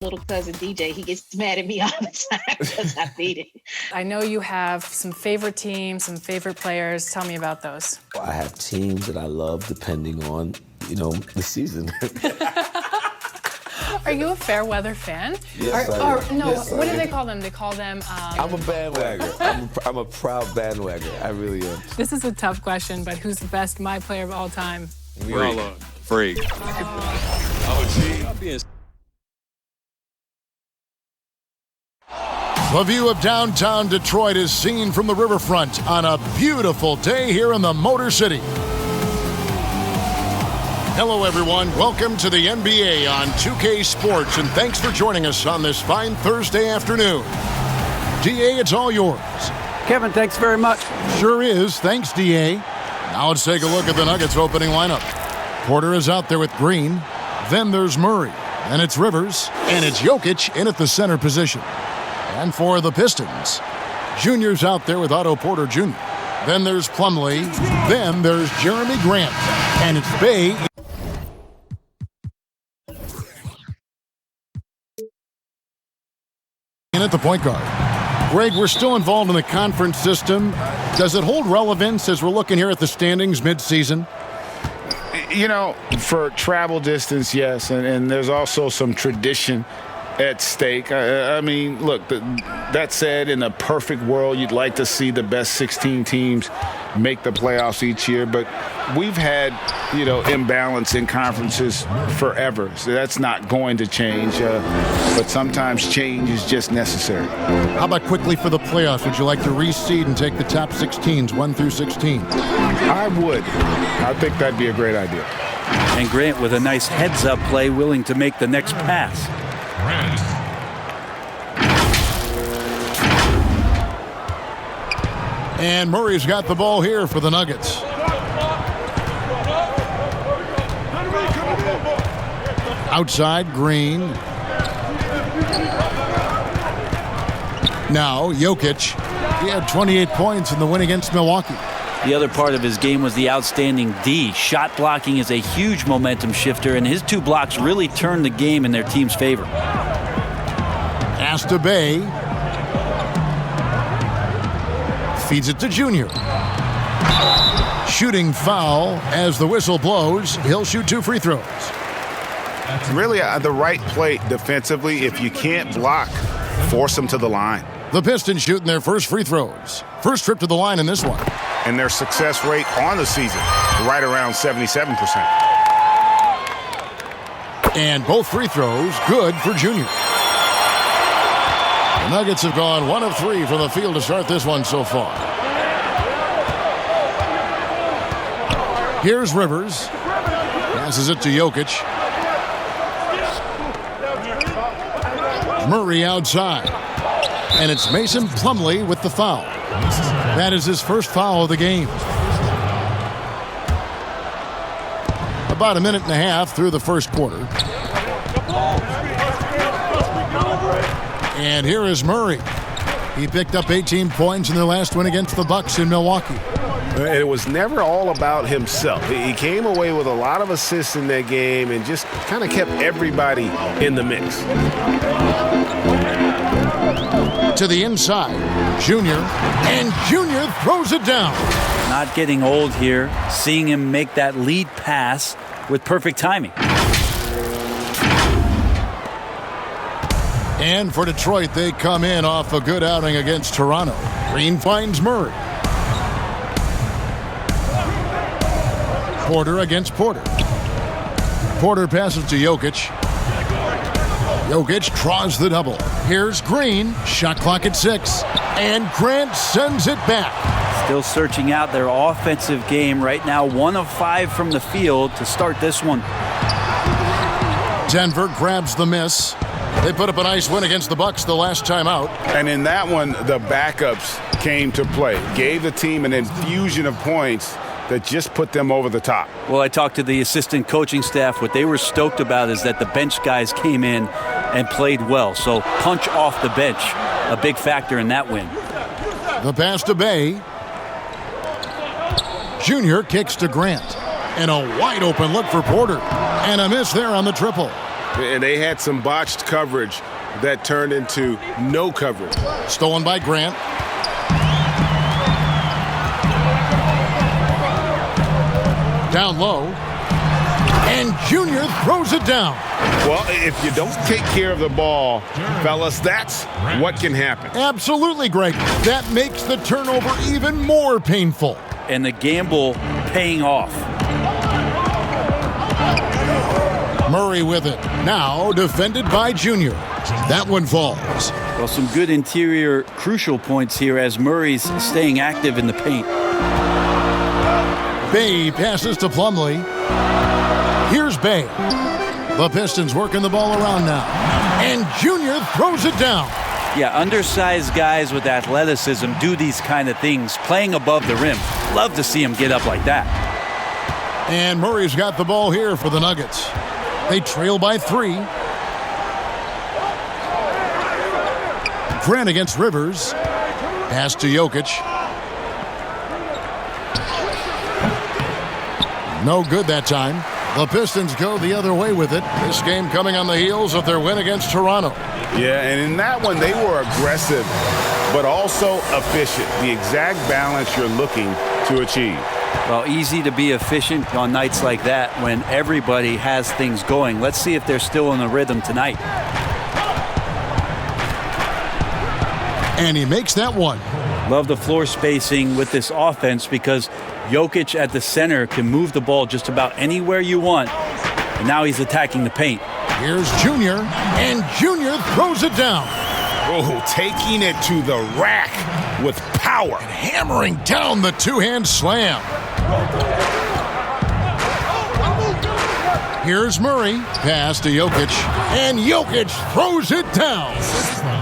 little cousin DJ, he gets mad at me all the time because I beat it. I know you have some favorite teams, some favorite players. Tell me about those. I have teams that I love depending on, the season. Are you a fair weather fan? Yes, what do they call them? They call them... I'm a bandwagger. I'm a proud bandwagger. I really am. This is a tough question, but who's the best My Player of all time? We all are. Freak. Oh, gee. The view of downtown Detroit is seen from the riverfront on a beautiful day here in the Motor City. Hello, everyone. Welcome to the NBA on 2K Sports, and thanks for joining us on this fine Thursday afternoon. DA, it's all yours. Kevin, thanks very much. Sure is. Thanks, DA. Now let's take a look at the Nuggets' opening lineup. Porter is out there with Green. Then there's Murray. And it's Rivers. And it's Jokic in at the center position. And for the Pistons, Junior's out there with Otto Porter Jr. Then there's Plumlee. Then there's Jeremy Grant. And it's Bay in at the point guard. Greg, we're still involved in the conference system. Does it hold relevance as we're looking here at the standings mid-season? For travel distance, yes, and there's also some tradition at stake. I mean, look, that said, in a perfect world, you'd like to see the best 16 teams make the playoffs each year, but we've had, imbalance in conferences forever, so that's not going to change, but sometimes change is just necessary. How about quickly for the playoffs? Would you like to reseed and take the top 16s, 1 through 16? I would. I think that'd be a great idea. And Grant with a nice heads-up play, willing to make the next pass. And Murray's got the ball here for the Nuggets. Outside, Green. Now, Jokic. He had 28 points in the win against Milwaukee. The other part of his game was the outstanding D. Shot blocking is a huge momentum shifter, and his 2 blocks really turned the game in their team's favor. ADEBAYO. Feeds it to Junior. Shooting foul as the whistle blows. He'll shoot 2 free throws. Really the right play defensively. If you can't block, force them to the line. The Pistons shooting their first free throws. First trip to the line in this one. And their success rate on the season, right around 77%. And both free throws good for Junior. The Nuggets have gone 1 of 3 from the field to start this one so far. Here's Rivers. Passes it to Jokic. Murray outside. And it's Mason Plumlee with the foul. That is his first foul of the game. About a minute and a half through the first quarter. And here is Murray. He picked up 18 points in their last win against the Bucks in Milwaukee. It was never all about himself. He came away with a lot of assists in that game and just kind of kept everybody in the mix. To the inside, Junior, and Junior throws it down. Not getting old here, seeing him make that lead pass with perfect timing. And for Detroit, they come in off a good outing against Toronto. Green finds Murray. Porter against Porter. Porter passes to Jokic. Jokic draws the double. Here's Green. Shot clock at 6. And Grant sends it back. Still searching out their offensive game right now. 1 of 5 from the field to start this one. Denver grabs the miss. They put up a nice win against the Bucks the last time out. And in that one, the backups came to play. Gave the team an infusion of points that just put them over the top. Well, I talked to the assistant coaching staff. What they were stoked about is that the bench guys came in and played well. So punch off the bench, a big factor in that win. The pass to Bay. Junior kicks to Grant. And a wide open look for Porter. And a miss there on the triple. And they had some botched coverage that turned into no coverage. Stolen by Grant. Down low. And Junior throws it down. Well, if you don't take care of the ball, fellas, that's what can happen. Absolutely, Greg. That makes the turnover even more painful. And the gamble paying off. Murray with it. Now defended by Junior. That one falls. Well, some good interior crucial points here as Murray's staying active in the paint. Bay passes to Plumlee. Here's Bay. The Pistons working the ball around now. And Junior throws it down. Yeah, undersized guys with athleticism do these kind of things, playing above the rim. Love to see him get up like that. And Murray's got the ball here for the Nuggets. They trail by 3. Grant against Rivers. Pass to Jokic. No good that time. The Pistons go the other way with it. This game coming on the heels of their win against Toronto. Yeah, and in that one, they were aggressive, but also efficient. The exact balance you're looking to achieve. Well, easy to be efficient on nights like that when everybody has things going. Let's see if they're still in the rhythm tonight. And he makes that one. Love the floor spacing with this offense because Jokic at the center can move the ball just about anywhere you want. And now he's attacking the paint. Here's Junior, and Junior throws it down. Oh, taking it to the rack with power. And hammering down the two-hand slam. Here's Murray. Pass to Jokic. And Jokic throws it down.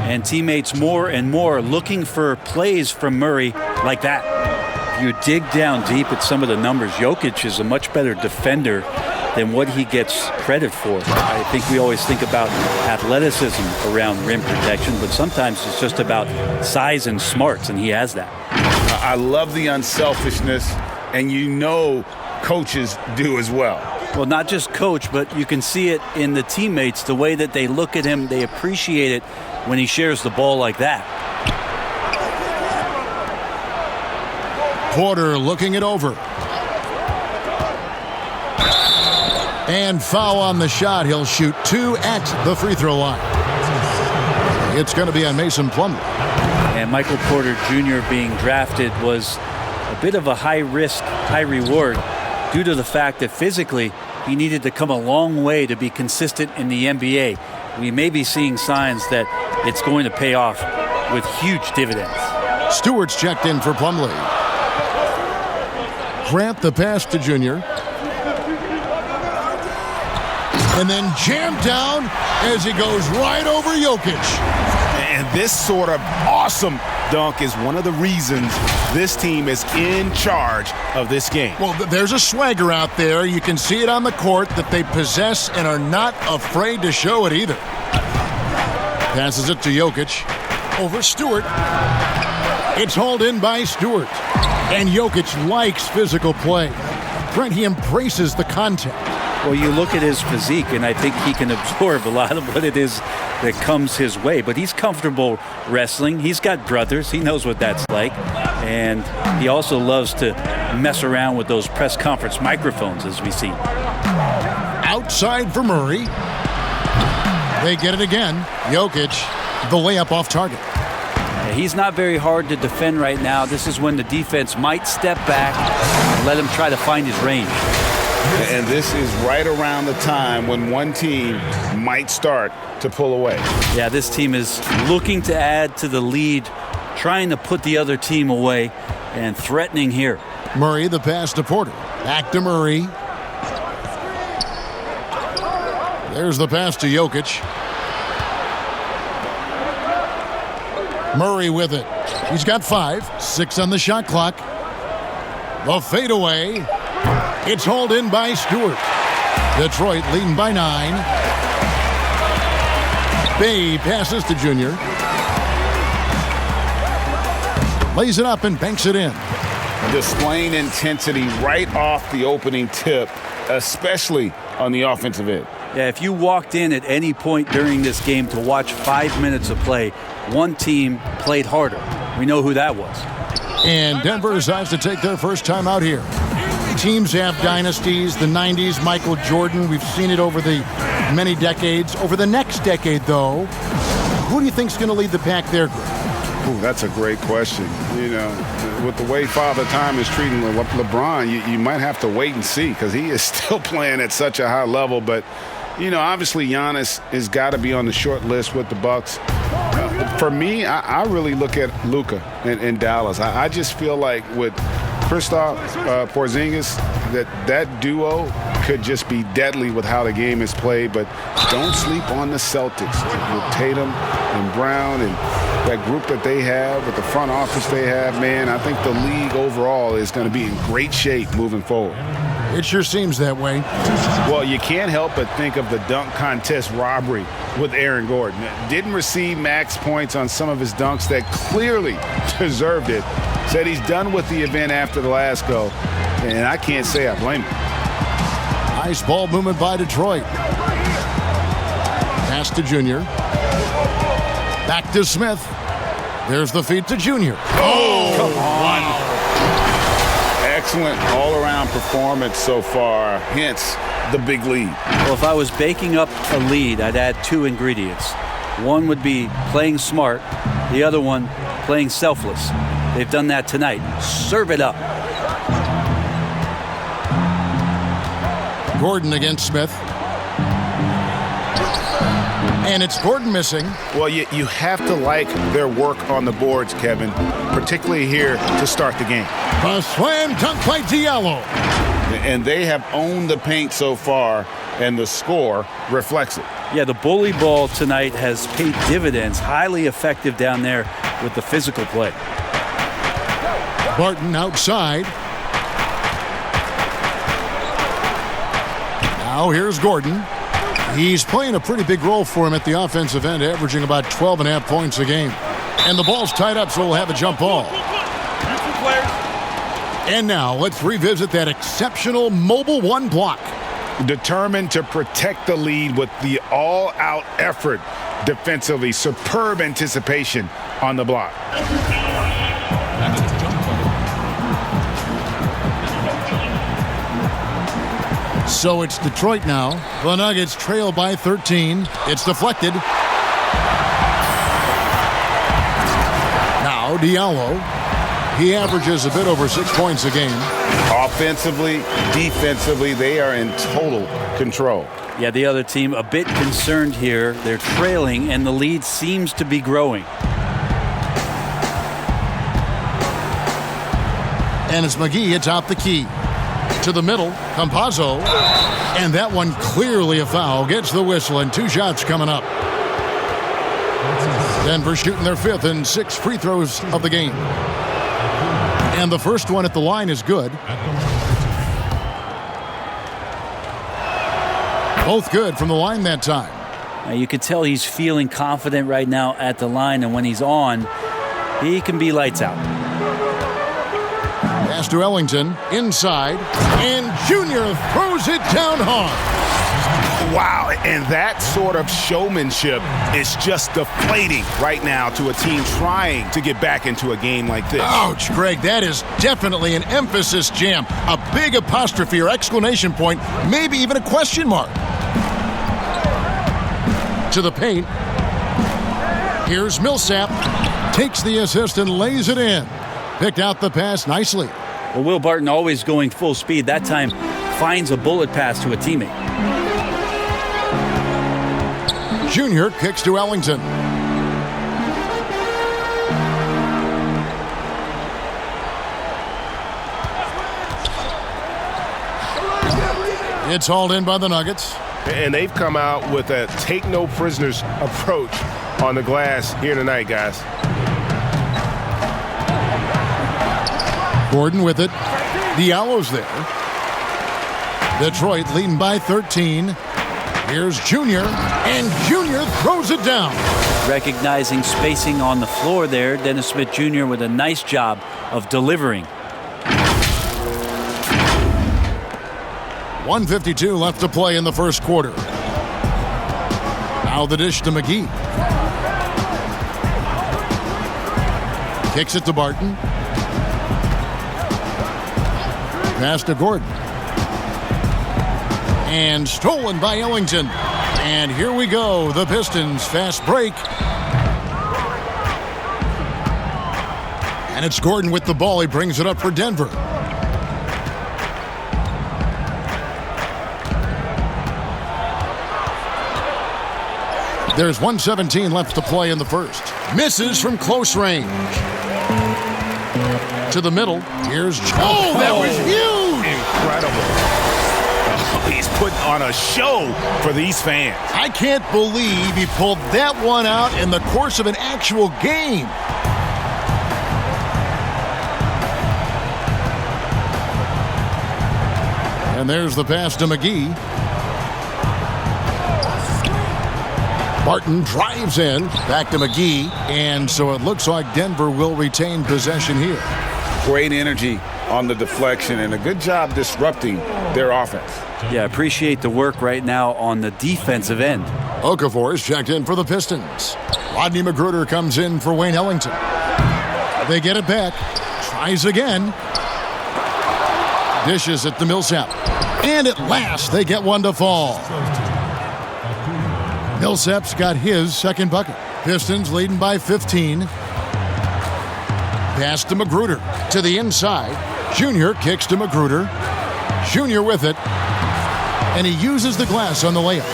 And teammates more and more looking for plays from Murray like that. If you dig down deep at some of the numbers, Jokic is a much better defender than what he gets credit for. I think we always think about athleticism around rim protection, but sometimes it's just about size and smarts, and he has that. I love the unselfishness, and you know coaches do as well. Well, not just coach, but you can see it in the teammates, the way that they look at him, they appreciate it when he shares the ball like that. Porter looking it over. And foul on the shot. He'll shoot 2 at the free throw line. It's going to be on Mason Plumlee. And Michael Porter Jr. being drafted was a bit of a high risk, high reward due to the fact that physically he needed to come a long way to be consistent in the NBA. We may be seeing signs that it's going to pay off with huge dividends. Stewart's checked in for Plumlee. Grant the pass to Junior. And then jammed down as he goes right over Jokic. And this sort of awesome dunk is one of the reasons this team is in charge of this game. Well, there's a swagger out there. You can see it on the court that they possess and are not afraid to show it either. Passes it to Jokic. Over Stewart. It's hauled in by Stewart. And Jokic likes physical play. Brent, he embraces the contact. Well, you look at his physique, and I think he can absorb a lot of what it is that comes his way. But he's comfortable wrestling. He's got brothers. He knows what that's like. And he also loves to mess around with those press conference microphones, as we see. Outside for Murray. They get it again. Jokic, the layup off target. He's not very hard to defend right now. This is when the defense might step back and let him try to find his range. And this is right around the time when one team might start to pull away. Yeah, this team is looking to add to the lead, trying to put the other team away, and threatening here. Murray, the pass to Porter. Back to Murray. There's the pass to Jokic. Murray with it. He's got 5. 6 on the shot clock. The fadeaway. It's hauled in by Stewart. Detroit leading by 9. Bay passes to Junior. Lays it up and banks it in. Displaying intensity right off the opening tip, especially on the offensive end. Yeah, if you walked in at any point during this game to watch 5 minutes of play, one team played harder. We know who that was. And Denver decides to take their first time out here. Teams have dynasties, the 90s, Michael Jordan. We've seen it over the many decades. Over the next decade, though, who do you think is going to lead the pack there, Greg? Ooh, that's a great question. You know, with the way Father Time is treating LeBron, you might have to wait and see because he is still playing at such a high level. But, you know, obviously Giannis has got to be on the short list with the Bucks. For me, I really look at Luka in Dallas. I just feel like with Kristaps Porzingis, that duo could just be deadly with how the game is played. But don't sleep on the Celtics with Tatum and Brown and that group that they have, with the front office they have. Man, I think the league overall is going to be in great shape moving forward. It sure seems that way. Well, you can't help but think of the dunk contest robbery with Aaron Gordon. Didn't receive max points on some of his dunks that clearly deserved it. Said he's done with the event after the last go, and I can't say I blame him. Nice ball movement by Detroit. Pass to Junior. Back to Smith. There's the feed to Junior. Oh, come on. Excellent all-around performance so far, hence the big lead. Well, if I was baking up a lead, I'd add 2 ingredients. One would be playing smart, the other one playing selfless. They've done that tonight. Serve it up. Gordon against Smith. And it's Gordon missing. Well, you have to like their work on the boards, Kevin, particularly here to start the game. A slam dunk by Diallo. And they have owned the paint so far, and the score reflects it. Yeah, the bully ball tonight has paid dividends. Highly effective down there with the physical play. Barton outside. Now here's Gordon. He's playing a pretty big role for him at the offensive end, averaging about 12.5 points a game. And the ball's tied up, so we'll have a jump ball. And now let's revisit that exceptional mobile one block. Determined to protect the lead with the all-out effort defensively. Superb anticipation on the block. So it's Detroit now. The Nuggets trail by 13. It's deflected. Now Diallo. He averages a bit over 6 points a game. Offensively, defensively, they are in total control. Yeah, the other team a bit concerned here. They're trailing, and the lead seems to be growing. And it's McGee atop the key. To the middle, Campazzo. And that one clearly a foul. Gets the whistle, and 2 shots coming up. Denver shooting their 5th and 6 free throws of the game. And the first one at the line is good. Both good from the line that time. Now you could tell he's feeling confident right now at the line, and when he's on, he can be lights out. Pass to Ellington, inside, and Junior throws it down hard. Wow, and that sort of showmanship is just deflating right now to a team trying to get back into a game like this. Ouch, Greg, that is definitely an emphasis jam. A big apostrophe or exclamation point, maybe even a question mark. To the paint. Here's Millsap. Takes the assist and lays it in. Picked out the pass nicely. Well, Will Barton always going full speed. That time finds a bullet pass to a teammate. Junior kicks to Ellington. It's hauled in by the Nuggets. And they've come out with a take-no-prisoners approach on the glass here tonight, guys. Gordon with it. Diallo's there. Detroit leading by 13. Here's Junior, and Junior throws it down. Recognizing spacing on the floor there, Dennis Smith Jr. with a nice job of delivering. 1:52 left to play in the first quarter. Now the dish to McGee. Kicks it to Barton. Pass to Gordon. And stolen by Ellington. And here we go. The Pistons fast break. And it's Gordon with the ball. He brings it up for Denver. There's 1:17 left to play in the first. Misses from close range. To the middle. Here's Joe. Oh, that was huge. Incredible. He's putting on a show for these fans. I can't believe he pulled that one out in the course of an actual game. And there's the pass to McGee. Barton drives in, back to McGee, and so it looks like Denver will retain possession here. Great energy on the deflection and a good job disrupting their offense. Yeah, appreciate the work right now on the defensive end. Okafor is checked in for the Pistons. Rodney McGruder comes in for Wayne Ellington. They get it back. Tries again. Dishes it to Millsap. And at last, they get one to fall. Millsap's got his second bucket. Pistons leading by 15. Pass to McGruder. To the inside. Junior kicks to McGruder. Junior with it. And he uses the glass on the layup.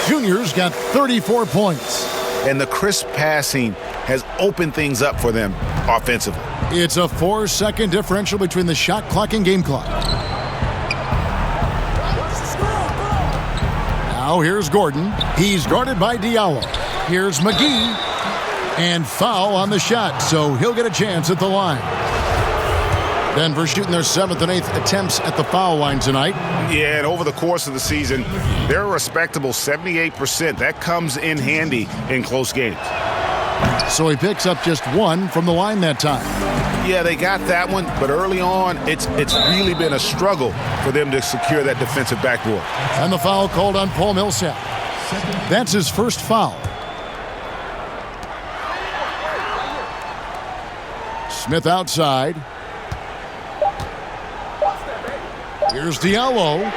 Junior's got 34 points. And the crisp passing has opened things up for them offensively. It's a 4-second differential between the shot clock and game clock. Now here's Gordon. He's guarded by Diallo. Here's McGee. And foul on the shot, so he'll get a chance at the line. Denver shooting their 7th and 8th attempts at the foul line tonight. Yeah, and over the course of the season, they're a respectable 78%. That comes in handy in close games. So he picks up just one from the line that time. Yeah, they got that one, but early on, it's really been a struggle for them to secure that defensive backboard. And the foul called on Paul Millsap. That's his first foul. Smith outside. Here's Diallo.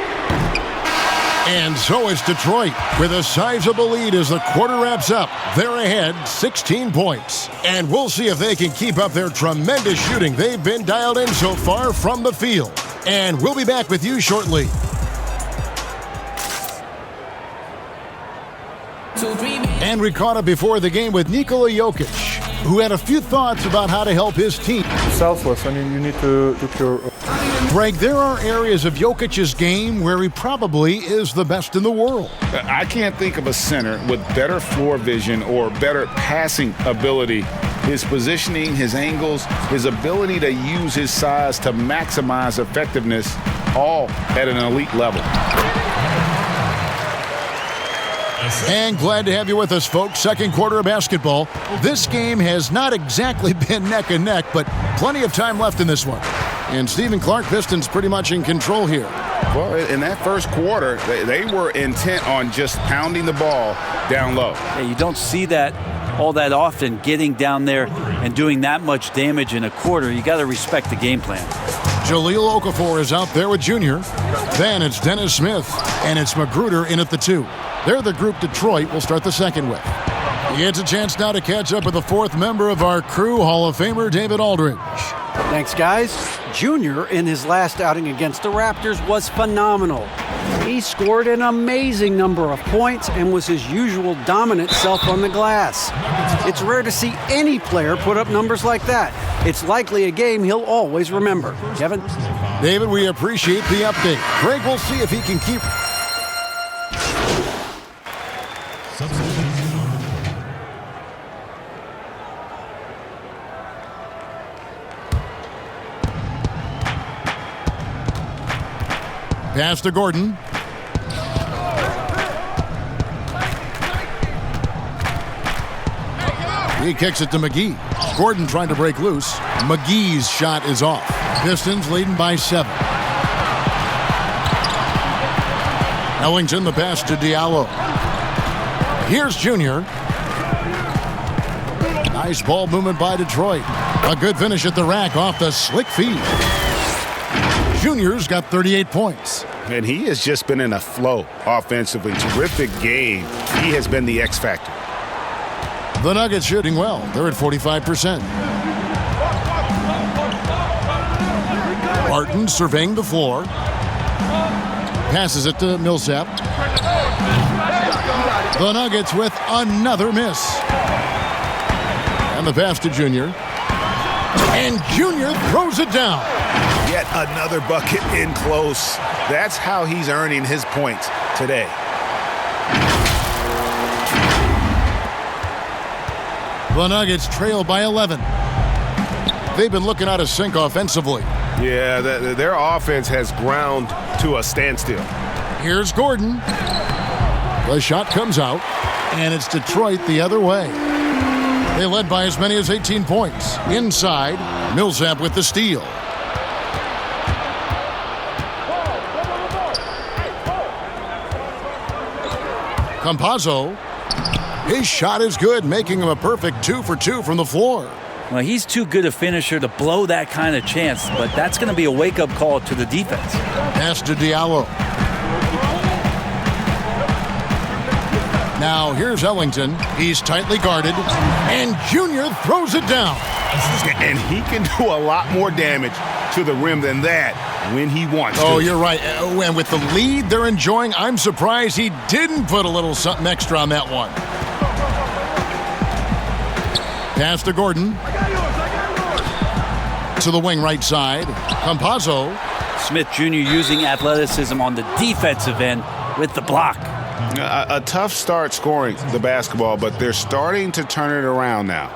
And so it's Detroit with a sizable lead as the quarter wraps up. They're ahead 16 points. And we'll see if they can keep up their tremendous shooting they've been dialed in so far from the field. And we'll be back with you shortly. And we caught up before the game with Nikola Jokic, who had a few thoughts about how to help his team. Selfless. I mean, you need to look your... Greg, there are areas of Jokic's game where he probably is the best in the world. I can't think of a center with better floor vision or better passing ability. His positioning, his angles, his ability to use his size to maximize effectiveness, all at an elite level. And glad to have you with us, folks. Second quarter of basketball. This game has not exactly been neck and neck, but plenty of time left in this one. And Stephen Clark, Pistons pretty much in control here. Well, in that first quarter, they were intent on just pounding the ball down low. Yeah, you don't see that all that often, getting down there and doing that much damage in a quarter. You got to respect the game plan. Jahlil Okafor is out there with Junior. Then it's Dennis Smith, and it's McGruder in at the 2. They're the group Detroit will start the second with. He gets a chance now to catch up with the 4th member of our crew, Hall of Famer David Aldridge. Thanks, guys. Junior, in his last outing against the Raptors, was phenomenal. He scored an amazing number of points and was his usual dominant self on the glass. It's rare to see any player put up numbers like that. It's likely a game he'll always remember. Kevin? David, we appreciate the update. Greg, we'll see if he can keep... Pass to Gordon. He kicks it to McGee. Gordon trying to break loose. McGee's shot is off. Pistons leading by 7. Ellington the pass to Diallo. Here's Junior. Nice ball movement by Detroit. A good finish at the rack off the slick feed. Junior's got 38 points. And he has just been in a flow offensively. Terrific game. He has been the X factor. The Nuggets shooting well. They're at 45%. Barton surveying the floor. Passes it to Millsap. The Nuggets with another miss. And the pass to Junior. And Junior throws it down. Yet another bucket in close. That's how he's earning his points today. The Nuggets trail by 11. They've been looking out of sync offensively. Yeah, their offense has ground to a standstill. Here's Gordon. The shot comes out, and it's Detroit the other way. They led by as many as 18 points. Inside, Millsap with the steal. Campazzo. His shot is good, making him a perfect 2 for 2 from the floor. Well, he's too good a finisher to blow that kind of chance, but that's going to be a wake-up call to the defense. Pass to Diallo. Now here's Ellington. He's tightly guarded, and Junior throws it down. And he can do a lot more damage to the rim than that when he wants to. Oh, you're right. And with the lead they're enjoying, I'm surprised he didn't put a little something extra on that one. Pass to Gordon. To the wing right side. Campazzo. Smith Jr. using athleticism on the defensive end with the block. A tough start scoring the basketball, but they're starting to turn it around now.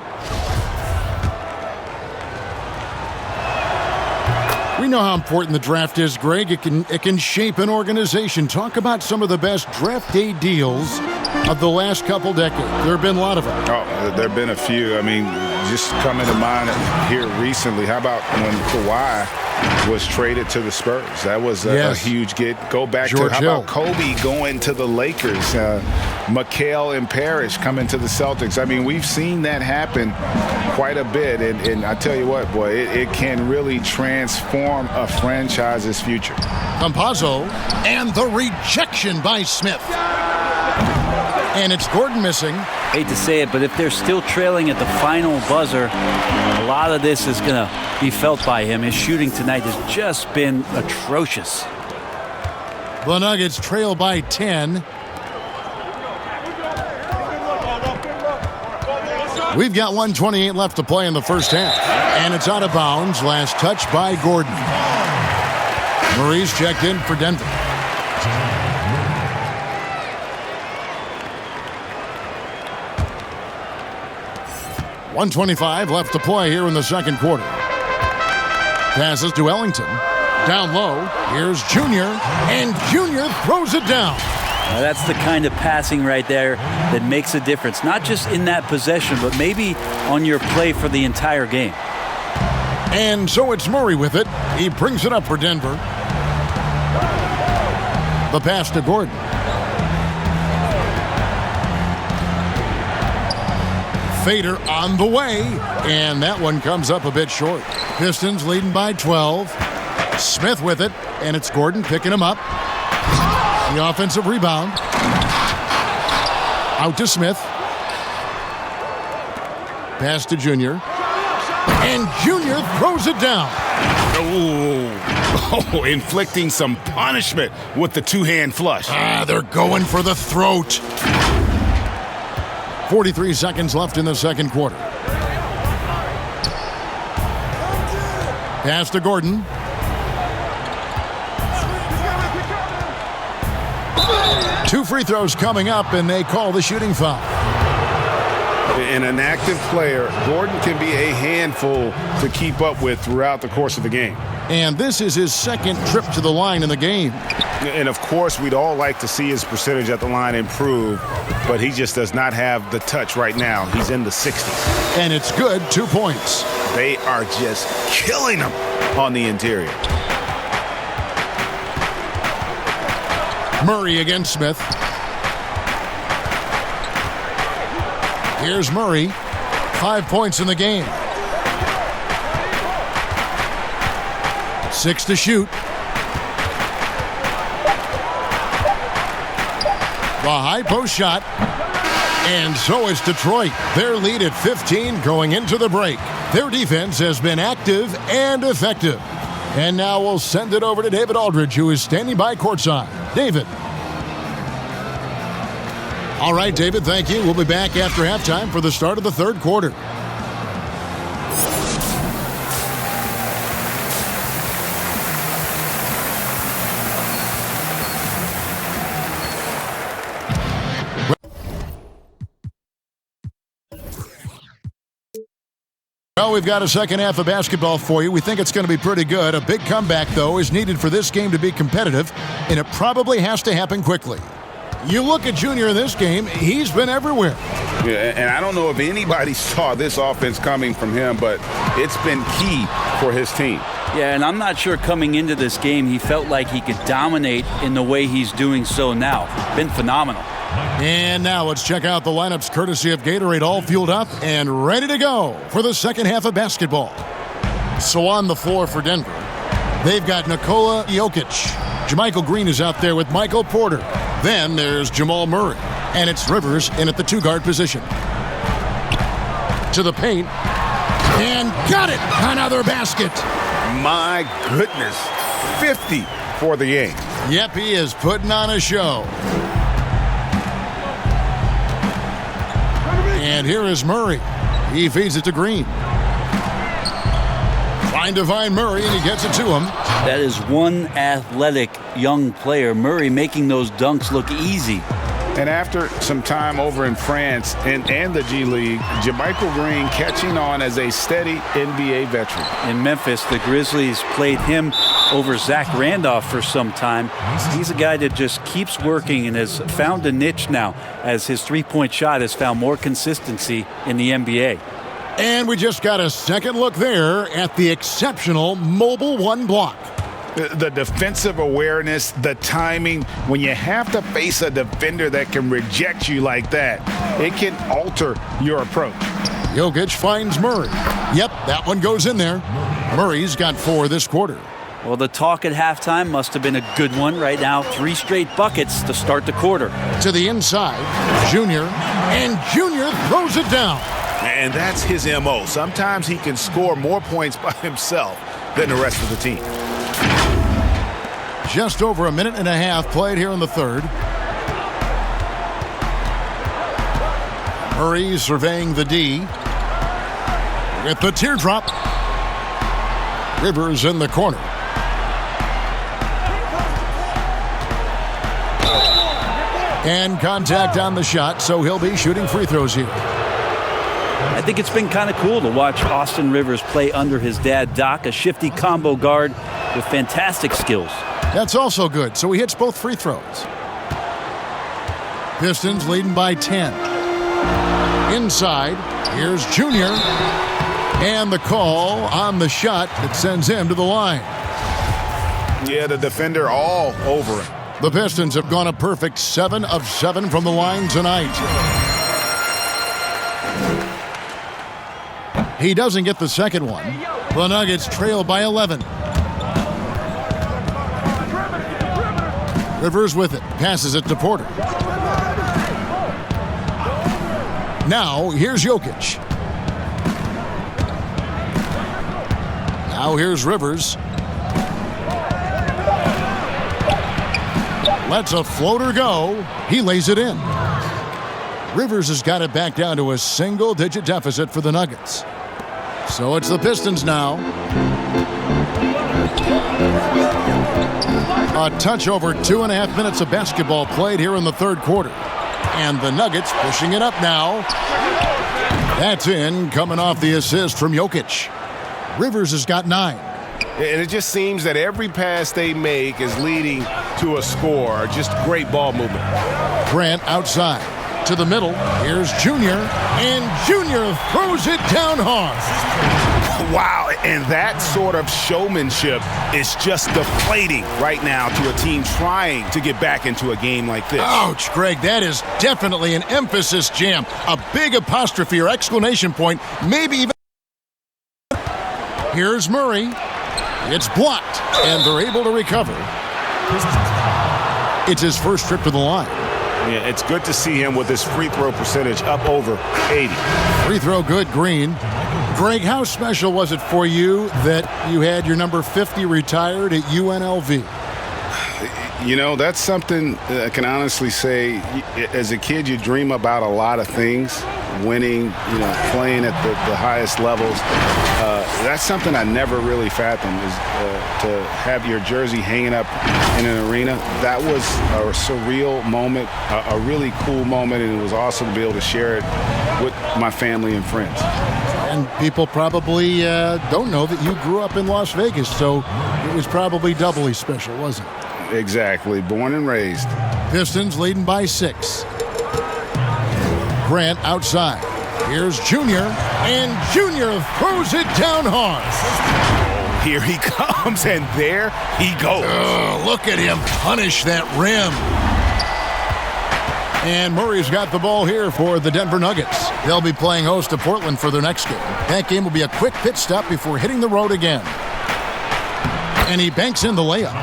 We know how important the draft is, Greg. It can shape an organization. Talk about some of the best draft day deals of the last couple decades. There have been a lot of them. Oh, there have been a few. I mean, just coming to mind here recently. How about when Kawhi was traded to the Spurs? That was a huge get. Go back George to, how Hill. about Kobe going to the Lakers? McHale and Parrish coming to the Celtics. I mean, we've seen that happen quite a bit. And I tell you what, boy, it can really transform a franchise's future. Campazzo, and the rejection by Smith. And it's Gordon missing. Hate to say it, but if they're still trailing at the final buzzer, a lot of this is going to be felt by him. His shooting tonight has just been atrocious. The Nuggets trail by 10. We've got 1:28 left to play in the first half. And it's out of bounds. Last touch by Gordon. Murray's checked in for Denver. .125 left to play here in the second quarter. Passes to Ellington. Down low. Here's Junior. And Junior throws it down. Now that's the kind of passing right there that makes a difference. Not just in that possession, but maybe on your play for the entire game. And so it's Murray with it. He brings it up for Denver. The pass to Gordon. Fader on the way, and that one comes up a bit short. Pistons leading by 12. Smith with it, and it's Gordon picking him up. The offensive rebound. Out to Smith. Pass to Junior. And Junior throws it down. Oh, inflicting some punishment with the two-hand flush. They're going for the throat. 43 seconds left in the second quarter. Pass to Gordon. Two free throws coming up, and they call the shooting foul. In an active player, Gordon can be a handful to keep up with throughout the course of the game. And this is his second trip to the line in the game. And, of course, we'd all like to see his percentage at the line improve, but he just does not have the touch right now. He's in the 60s. And it's good, 2 points. They are just killing him on the interior. Murray against Smith. Here's Murray. 5 points in the game. 6 to shoot. The high post shot. And so it's Detroit. Their lead at 15 going into the break. Their defense has been active and effective. And now we'll send it over to David Aldridge, who is standing by courtside. David. All right, David, thank you. We'll be back after halftime for the start of the third quarter. Well, we've got a second half of basketball for you. We think it's going to be pretty good. A big comeback, though, is needed for this game to be competitive, and it probably has to happen quickly. You look at Junior in this game, he's been everywhere. Yeah, and I don't know if anybody saw this offense coming from him, but it's been key for his team. Yeah, and I'm not sure coming into this game he felt like he could dominate in the way he's doing so now. Been phenomenal. And now let's check out the lineups courtesy of Gatorade, all fueled up and ready to go for the second half of basketball. So on the floor for Denver, they've got Nikola Jokic. JaMychal Green is out there with Michael Porter. Then there's Jamal Murray, and it's Rivers in at the two-guard position. To the paint, and got it! Another basket! My goodness, 50 for the game. Yep, he is putting on a show. And here is Murray. He feeds it to Green. Trying to find Murray, and he gets it to him. That is one athletic young player. Murray making those dunks look easy. And after some time over in France and the G League, JaMychal Green catching on as a steady NBA veteran. In Memphis, the Grizzlies played him over Zach Randolph for some time. He's a guy that just keeps working and has found a niche now as his three-point shot has found more consistency in the NBA. And we just got a second look there at the exceptional mobile one block. The defensive awareness, the timing, when you have to face a defender that can reject you like that, it can alter your approach. Jokic finds Murray. Yep, that one goes in there. Murray's got 4 this quarter. Well, the talk at halftime must have been a good one. Right now, 3 straight buckets to start the quarter. To the inside, Junior, and Junior throws it down. And that's his MO. Sometimes he can score more points by himself than the rest of the team. Just over a minute and a half played here in the third. Murray surveying the D. With the teardrop. Rivers in the corner. And contact on the shot, so he'll be shooting free throws here. I think it's been kind of cool to watch Austin Rivers play under his dad, Doc, a shifty combo guard with fantastic skills. That's also good, so he hits both free throws. Pistons leading by 10. Inside, here's Junior. And the call on the shot that sends him to the line. Yeah, the defender all over him. The Pistons have gone a perfect 7 of 7 from the line tonight. He doesn't get the second one. The Nuggets trail by 11. Rivers with it. Passes it to Porter. Now, here's Jokic. Now here's Rivers. Lets a floater go. He lays it in. Rivers has got it back down to a single-digit deficit for the Nuggets. So it's the Pistons now. A touch over 2.5 minutes of basketball played here in the third quarter. And the Nuggets pushing it up now. That's in, coming off the assist from Jokic. Rivers has got 9. And it just seems that every pass they make is leading to a score. Just great ball movement. Grant outside. To the middle. Here's Junior. And Junior throws it down hard. Wow, and that sort of showmanship is just deflating right now to a team trying to get back into a game like this. Ouch, Greg, that is definitely an emphasis jam. A big apostrophe or exclamation point, maybe even. Here's Murray. It's blocked, and they're able to recover. It's his first trip to the line. Yeah, it's good to see him with his free throw percentage up over 80. Free throw good, Green. Greg, how special was it for you that you had your number 50 retired at UNLV? You know, that's something I can honestly say. As a kid, you dream about a lot of things, winning, playing at the highest levels. That's something I never really fathomed, is to have your jersey hanging up in an arena. That was a surreal moment, a really cool moment, and it was awesome to be able to share it with my family and friends. And people probably don't know that you grew up in Las Vegas, so it was probably doubly special, wasn't it? Exactly. Born and raised. Pistons leading by 6. Grant outside. Here's Junior, and Junior throws it down hard. Here he comes, and there he goes. Look at him punish that rim. And Murray's got the ball here for the Denver Nuggets. They'll be playing host to Portland for their next game. That game will be a quick pit stop before hitting the road again. And he banks in the layup.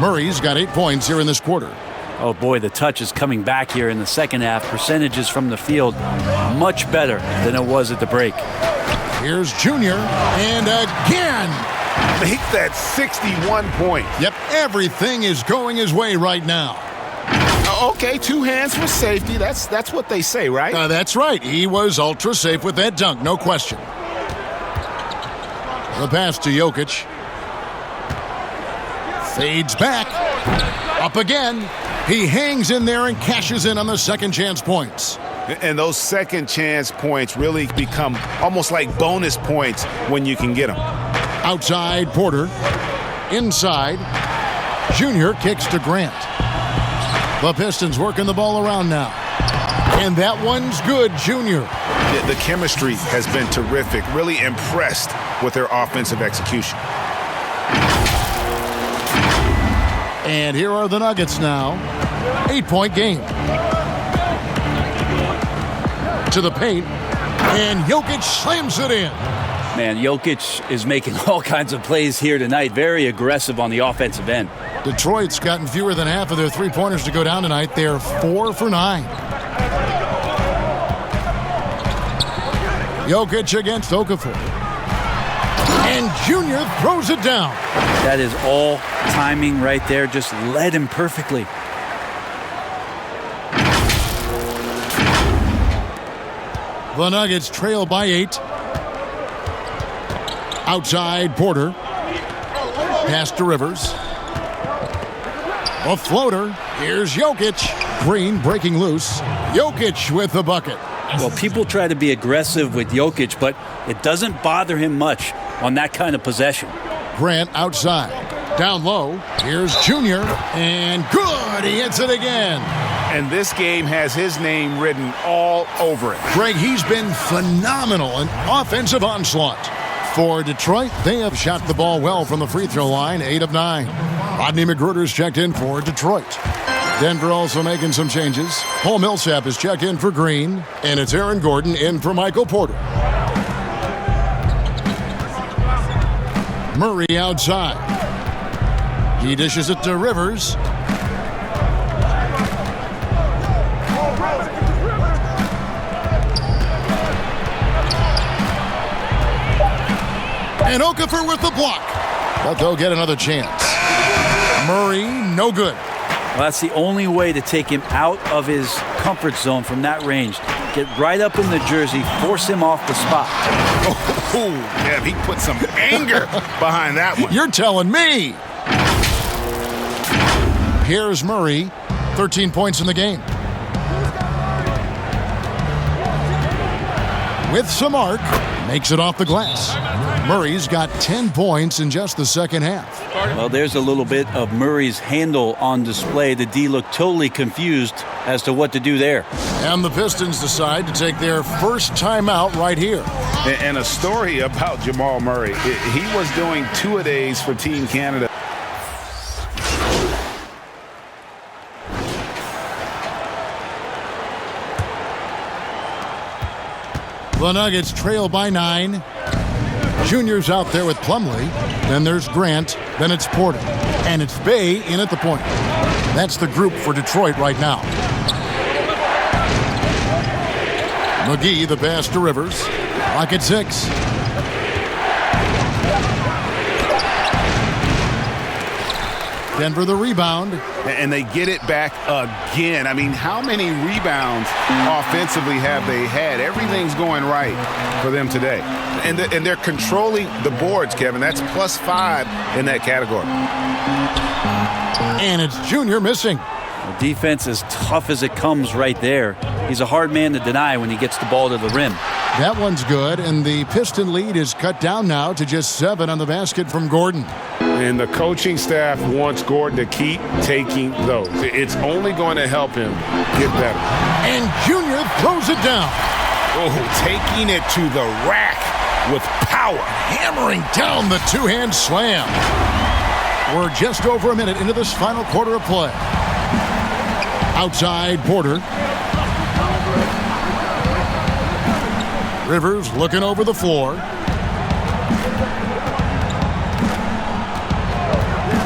Murray's got 8 points here in this quarter. Oh, boy, the touch is coming back here in the second half. Percentages from the field much better than it was at the break. Here's Junior, and again. Make that 61 points. Yep, everything is going his way right now. Okay, 2 hands for safety. That's what they say, right? That's right. He was ultra safe with that dunk, no question. The pass to Jokic. Fades back. Up again. He hangs in there and cashes in on the second chance points. And those second chance points really become almost like bonus points when you can get them. Outside, Porter. Inside, Junior kicks to Grant. The Pistons working the ball around now. And that one's good, Junior. The chemistry has been terrific. Really impressed with their offensive execution. And here are the Nuggets now. 8-point game. To the paint. And Jokic slams it in. Man, Jokic is making all kinds of plays here tonight. Very aggressive on the offensive end. Detroit's gotten fewer than half of their three-pointers to go down tonight. They're 4 for 9. Jokic against Okafor. And Junior throws it down. That is all timing right there. Just led him perfectly. The Nuggets trail by 8. Outside, Porter. Pass to Rivers. A floater. Here's Jokic. Green breaking loose. Jokic with the bucket. Well, people try to be aggressive with Jokic, but it doesn't bother him much on that kind of possession. Grant outside. Down low. Here's Junior. And good. He hits it again. And this game has his name written all over it. Greg, he's been phenomenal. An offensive onslaught. For Detroit, they have shot the ball well from the free throw line, 8 of 9. Rodney McGruder's checked in for Detroit. Denver also making some changes. Paul Millsap is checked in for Green, and it's Aaron Gordon in for Michael Porter. Murray outside. He dishes it to Rivers. And Okafor with the block. But they'll get another chance. Murray, no good. Well, that's the only way to take him out of his comfort zone from that range. Get right up in the jersey, force him off the spot. Oh, yeah, he put some anger behind that one. You're telling me. Here's Murray, 13 points in the game. with some arc, makes it off the glass. Murray's got 10 points in just the second half. Well, there's a little bit of Murray's handle on display. The D looked totally confused as to what to do there. And the Pistons decide to take their first timeout right here. And a story about Jamal Murray. He was doing two-a-days for Team Canada. The Nuggets trail by 9. Junior's out there with Plumlee. Then there's Grant. Then it's Porter. And it's Bay in at the point. That's the group for Detroit right now. McGee, the pass to Rivers. Clock at 6. Denver the rebound. And they get it back again. I mean, how many rebounds offensively have they had? Everything's going right for them today. And they're controlling the boards, Kevin. That's +5 in that category. And it's Junior missing. The defense is tough as it comes right there. He's a hard man to deny when he gets the ball to the rim. That one's good, and the Piston lead is cut down now to just 7 on the basket from Gordon. And the coaching staff wants Gordon to keep taking those. It's only going to help him get better. And Junior throws it down. Oh, taking it to the rack with power. Hammering down the two-hand slam. We're just over a minute into this final quarter of play. Outside, Porter. Rivers looking over the floor.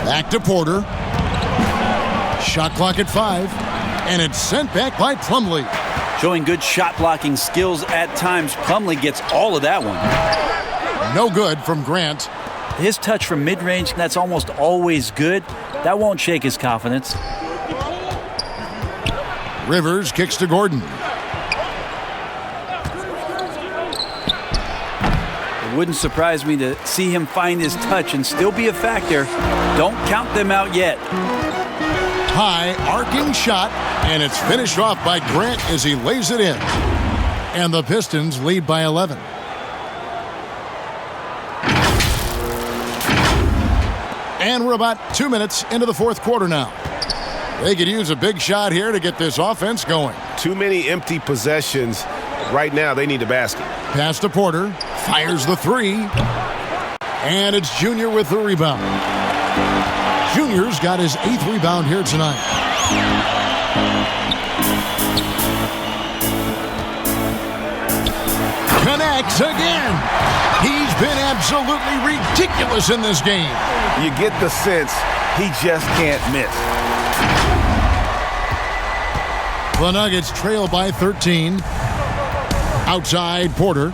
Back to Porter. Shot clock at 5. And it's sent back by Plumlee. Showing good shot blocking skills at times. Plumlee gets all of that one. No good from Grant. His touch from mid-range, that's almost always good. That won't shake his confidence. Rivers kicks to Gordon. It wouldn't surprise me to see him find his touch and still be a factor. Don't count them out yet. High arcing shot, and it's finished off by Grant as he lays it in. And the Pistons lead by 11. And we're about 2 minutes into the fourth quarter now. They could use a big shot here to get this offense going. Too many empty possessions. Right now, they need a basket. Pass to Porter. Fires the 3. And it's Junior with the rebound. Junior's got his 8th rebound here tonight. Connects again. He's been absolutely ridiculous in this game. You get the sense he just can't miss. The Nuggets trail by 13. Outside, Porter.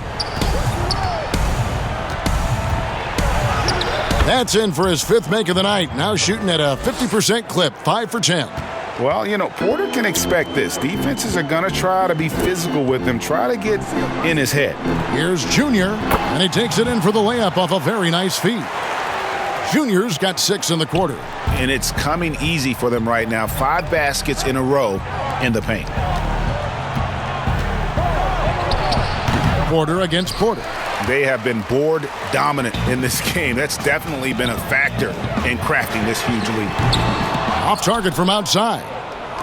That's in for his 5th make of the night. Now shooting at a 50% clip, 5 for 10. Well, you know, Porter can expect this. Defenses are going to try to be physical with him, try to get in his head. Here's Junior, and he takes it in for the layup off a very nice feed. Junior's got 6 in the quarter. And it's coming easy for them right now. 5 baskets in a row in the paint. Porter against Porter. They have been board dominant in this game. That's definitely been a factor in crafting this huge lead. Off target from outside.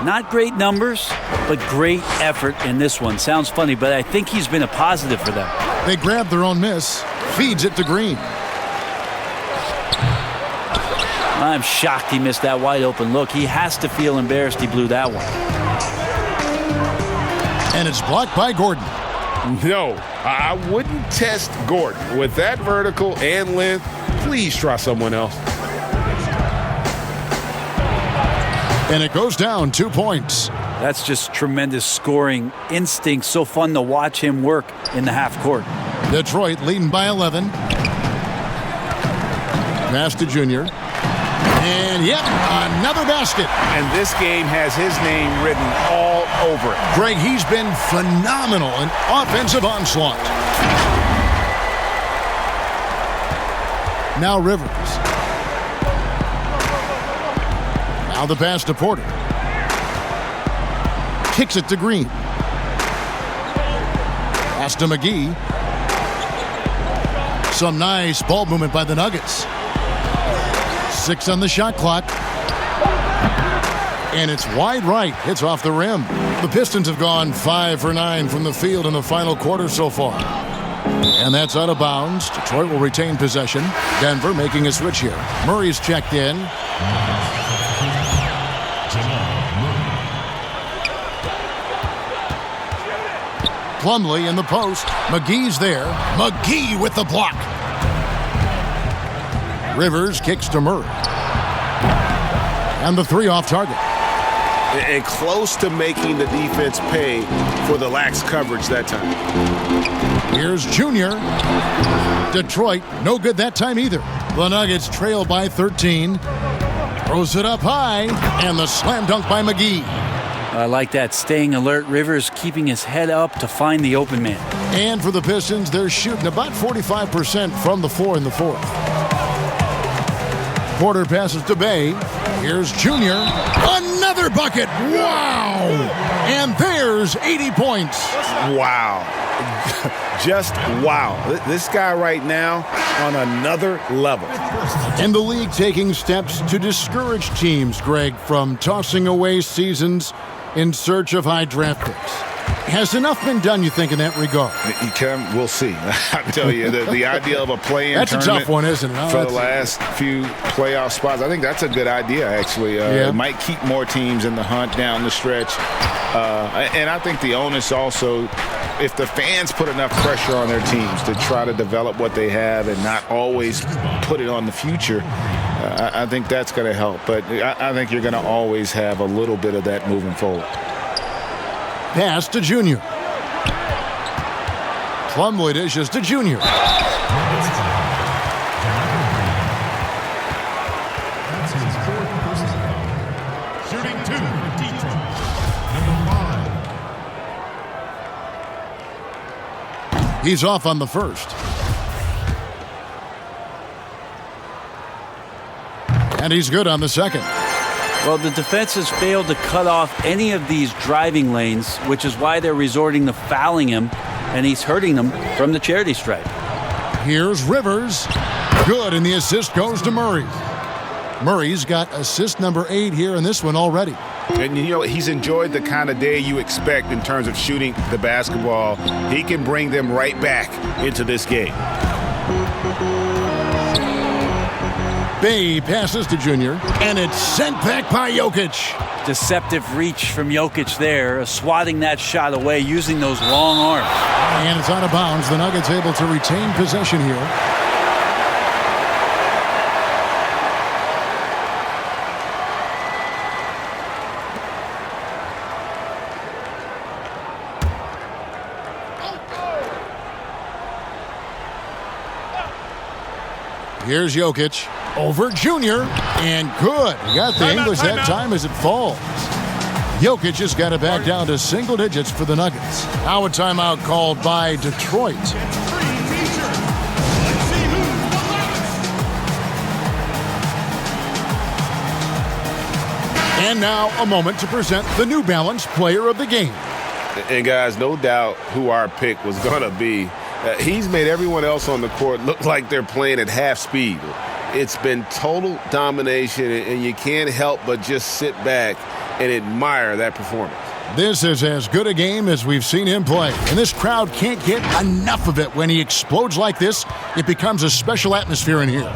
Not great numbers, but great effort in this one. Sounds funny, but I think he's been a positive for them. They grab their own miss. Feeds it to Green. I'm shocked he missed that wide open look. He has to feel embarrassed he blew that one. And it's blocked by Gordon. No, I wouldn't test Gordon. With that vertical and length, please try someone else. And it goes down 2 points. That's just tremendous scoring instinct. So fun to watch him work in the half court. Detroit leading by 11. Pass to Junior. And yep, another basket. And this game has his name written all over it. Greg, he's been phenomenal in offensive onslaught. Now Rivers. Now the pass to Porter. Kicks it to Green. Pass to McGee. Some nice ball movement by the Nuggets. 6 on the shot clock. And it's wide right. It's off the rim. The Pistons have gone 5 for 9 from the field in the final quarter so far. And that's out of bounds. Detroit will retain possession. Denver making a switch here. Murray's checked in. Plumlee in the post. McGee's there. McGee with the block. Rivers kicks to Murray. And the 3 off target. And close to making the defense pay for the lax coverage that time. Here's Junior. Detroit, no good that time either. The Nuggets trail by 13. Throws it up high, and the slam dunk by McGee. I like that, staying alert. Rivers keeping his head up to find the open man. And for the Pistons, they're shooting about 45% from the floor in the fourth. Porter passes to Bay. Here's Junior. Another bucket. Wow! And there's 80 points. Wow. Just wow. This guy right now on another level. And the league taking steps to discourage teams, Greg, from tossing away seasons in search of high draft picks. Has enough been done, you think, in that regard? We'll see. I tell you, the idea of a play-in that's tournament a tough one, isn't it? For the last few playoff spots, I think that's a good idea, actually. It might keep more teams in the hunt down the stretch. And I think the onus also, if the fans put enough pressure on their teams to try to develop what they have and not always put it on the future, I think that's going to help. But I think you're going to always have a little bit of that moving forward. Pass to Junior. Plumlee dishes to Junior. Shooting 2 for Detroit. Number 5. He's off on the first. And he's good on the second. Well, the defense has failed to cut off any of these driving lanes, which is why they're resorting to fouling him, and he's hurting them from the charity stripe. Here's Rivers. Good, and the assist goes to Murray. Murray's got assist number 8 here in this one already. And, you know, he's enjoyed the kind of day you expect in terms of shooting the basketball. He can bring them right back into this game. Bay passes to Junior, and it's sent back by Jokic. Deceptive reach from Jokic there, swatting that shot away using those long arms. And it's out of bounds. The Nuggets able to retain possession here. Here's Jokic over Junior, and good. He got the English that time as it falls. Jokic has got it back down to single digits for the Nuggets. Now a timeout called by Detroit. And now a moment to present the New Balance Player of the Game. And guys, no doubt who our pick was going to be. He's made everyone else on the court look like they're playing at half speed. It's been total domination, and you can't help but just sit back and admire that performance. This is as good a game as we've seen him play, and this crowd can't get enough of it. When he explodes like this, it becomes a special atmosphere in here.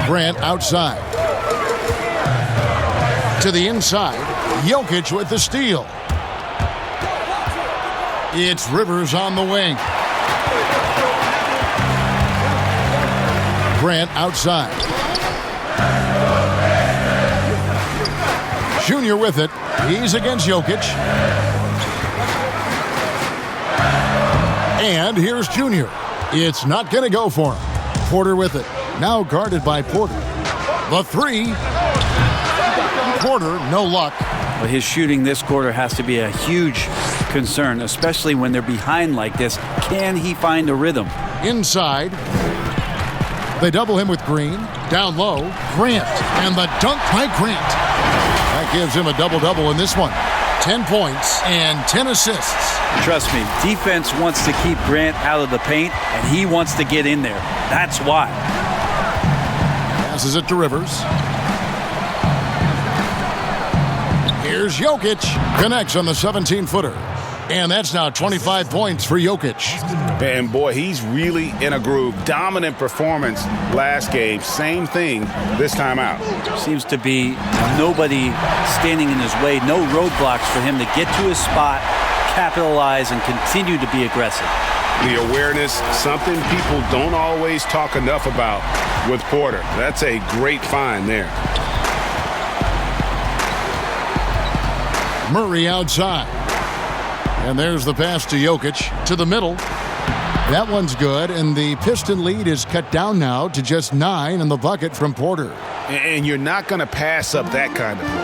Grant outside. To the inside, Jokic with the steal. It's Rivers on the wing. Grant outside. Junior with it. He's against Jokic. And here's Junior. It's not going to go for him. Porter with it. Now guarded by Porter. The 3. Porter, no luck. Well, his shooting this quarter has to be a huge concern, especially when they're behind like this. Can he find a rhythm? Inside. They double him with Green. Down low, Grant. And the dunk by Grant. That gives him a double-double in this one. 10 points and 10 assists. Trust me, defense wants to keep Grant out of the paint, and he wants to get in there. That's why. Passes it to Rivers. Here's Jokic. Connects on the 17-footer. And that's now 25 points for Jokic. And boy, he's really in a groove. Dominant performance last game. Same thing this time out. Seems to be nobody standing in his way. No roadblocks for him to get to his spot, capitalize, and continue to be aggressive. The awareness, something people don't always talk enough about with Porter. That's a great find there. Murray outside. And there's the pass to Jokic to the middle. That one's good, and the Piston lead is cut down now to just 9 in the bucket from Porter. And you're not going to pass up that kind of play.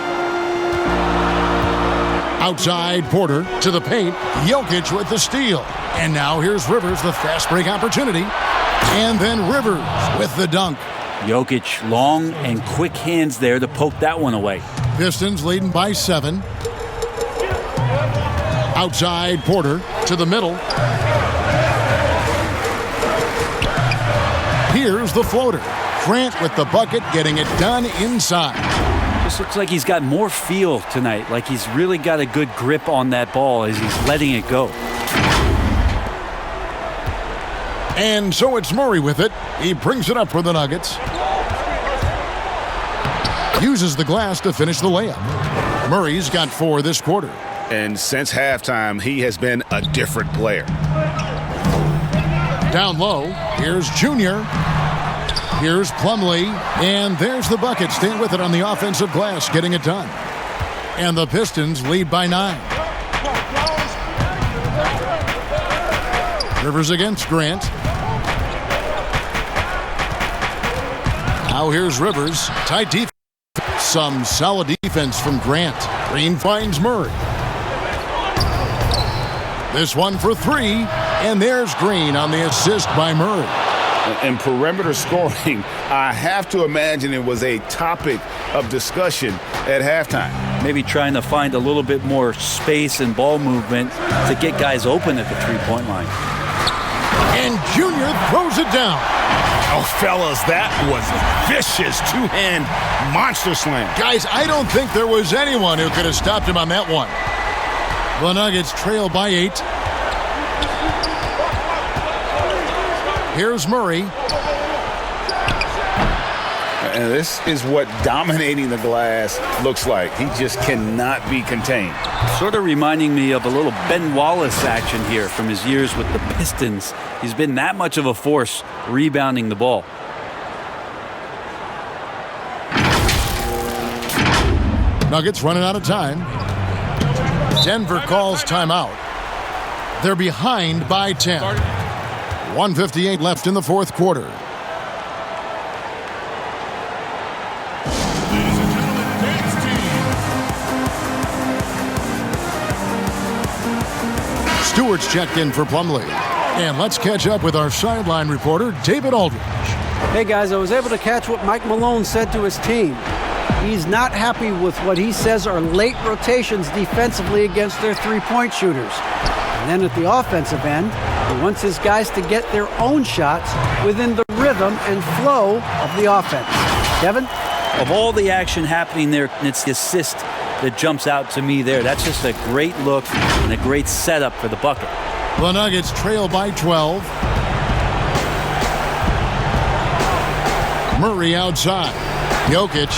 Outside Porter to the paint. Jokic with the steal. And now here's Rivers, the fast break opportunity. And then Rivers with the dunk. Jokic, long and quick hands there to poke that one away. Pistons leading by 7. Outside Porter to the middle. Here's the floater. Grant with the bucket, getting it done inside. Just looks like he's got more feel tonight, like he's really got a good grip on that ball as he's letting it go. And so it's Murray with it. He brings it up for the Nuggets. Uses the glass to finish the layup. Murray's got 4 this quarter. And since halftime, he has been a different player. Down low, here's Junior. Here's Plumlee. And there's the bucket. Staying with it on the offensive glass, getting it done. And the Pistons lead by 9. Rivers against Grant. Now here's Rivers. Tight defense. Some solid defense from Grant. Green finds Murray. This one for 3, and there's Green on the assist by Murray. And perimeter scoring, I have to imagine it was a topic of discussion at halftime. Maybe trying to find a little bit more space and ball movement to get guys open at the three-point line. And Junior throws it down. Oh, fellas, that was vicious two-hand monster slam. Guys, I don't think there was anyone who could have stopped him on that one. The Nuggets trail by 8. Here's Murray. And this is what dominating the glass looks like. He just cannot be contained. Sort of reminding me of a little Ben Wallace action here from his years with the Pistons. He's been that much of a force rebounding the ball. Nuggets running out of time. Denver calls timeout. They're behind by 10. 1:58 left in the fourth quarter. Stewart's checked in for Plumlee. And let's catch up with our sideline reporter, David Aldridge. Hey guys, I was able to catch what Mike Malone said to his team. He's not happy with what he says are late rotations defensively against their three-point shooters. And then at the offensive end, he wants his guys to get their own shots within the rhythm and flow of the offense. Kevin? Of all the action happening there, it's the assist that jumps out to me there. That's just a great look and a great setup for the bucket. The Nuggets trail by 12. Murray outside. Jokic.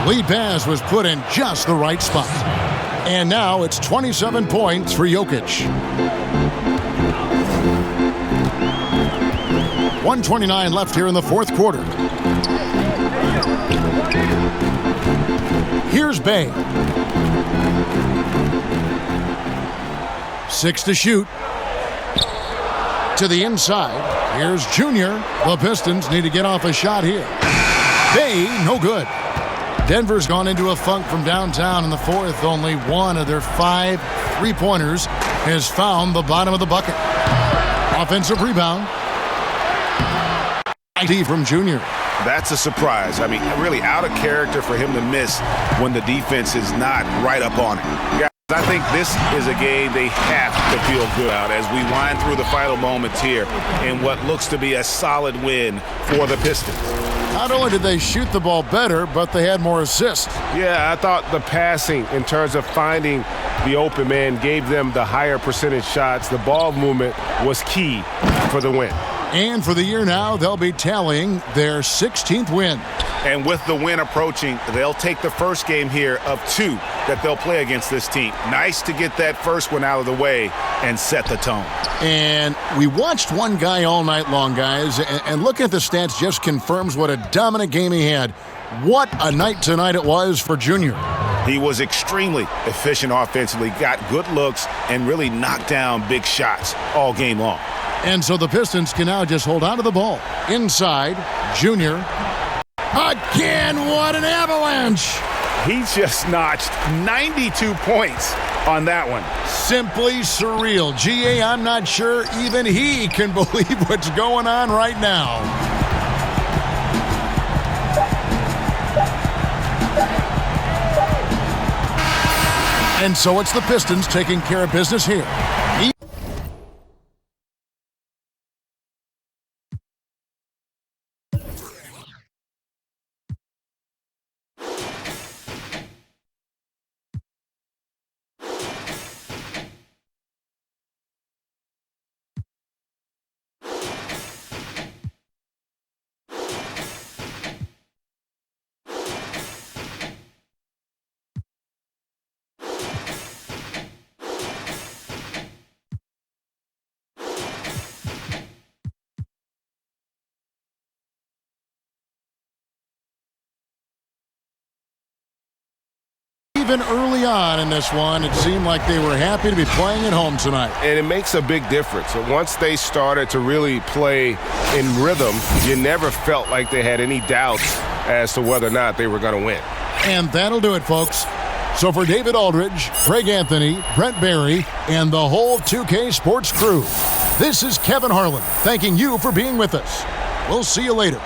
The lead pass was put in just the right spot. And now it's 27 points for Jokic. 1:29 left here in the fourth quarter. Here's Bay. 6 to shoot. To the inside. Here's Junior. The Pistons need to get off a shot here. Bay, no good. Denver's gone into a funk from downtown in the fourth. Only one of their 5 three-pointers has found the bottom of the bucket. Offensive rebound. ID from Junior. That's a surprise. I mean, really out of character for him to miss when the defense is not right up on it. I think this is a game they have to feel good about as we wind through the final moments here in what looks to be a solid win for the Pistons. Not only did they shoot the ball better, but they had more assists. Yeah, I thought the passing in terms of finding the open man gave them the higher percentage shots. The ball movement was key for the win. And for the year now, they'll be tallying their 16th win. And with the win approaching, they'll take the first game here of 2 that they'll play against this team. Nice to get that first one out of the way and set the tone. And we watched one guy all night long, guys, and looking at the stats just confirms what a dominant game he had. What a night tonight it was for Junior. He was extremely efficient offensively, got good looks, and really knocked down big shots all game long. And so the Pistons can now just hold on to the ball. Inside, Junior. Again, what an avalanche! He just notched 92 points on that one. Simply surreal. G.A., I'm not sure even he can believe what's going on right now. And so it's the Pistons taking care of business here. Even early on in this one, it seemed like they were happy to be playing at home tonight. And it makes a big difference. Once they started to really play in rhythm, you never felt like they had any doubts as to whether or not they were going to win. And that'll do it, folks. So for David Aldridge, Craig Anthony, Brent Barry, and the whole 2K Sports crew, this is Kevin Harlan thanking you for being with us. We'll see you later.